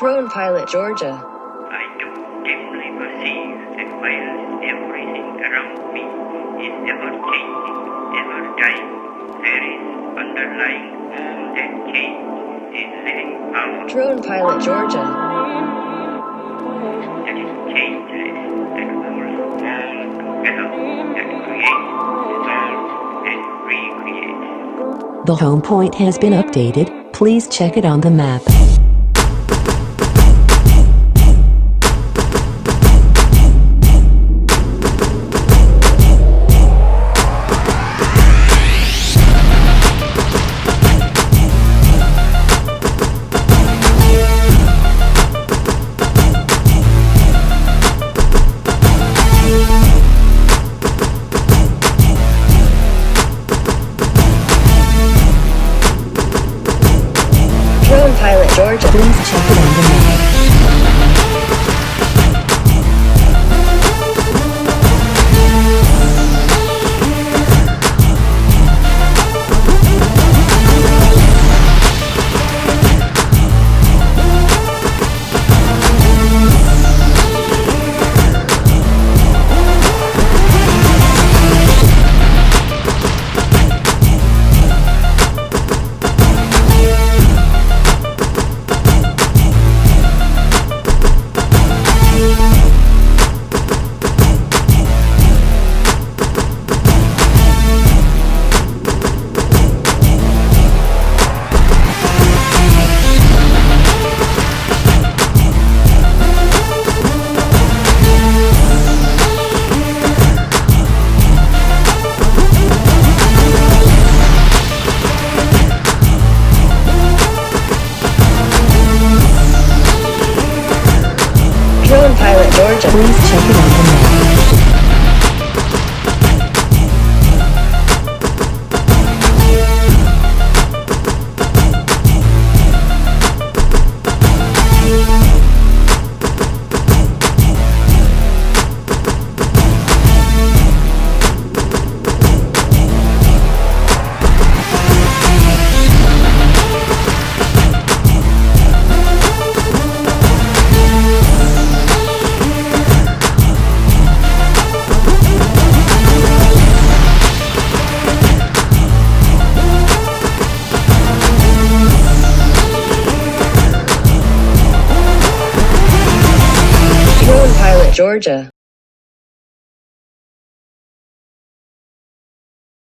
Drone pilot Georgia. I do dimly perceive that while everything around me is ever changing, ever dying, there is underlying all that change is living power Drone pilot Georgia. that is changeless, that holds all together, that creates, dissolves, and recreates. The home point has been updated. Please check it on the map. Drone pilot Georgia. Please check it on the map. Drone pilot Georgia. Please check it on the map. Drone pilot Georgia.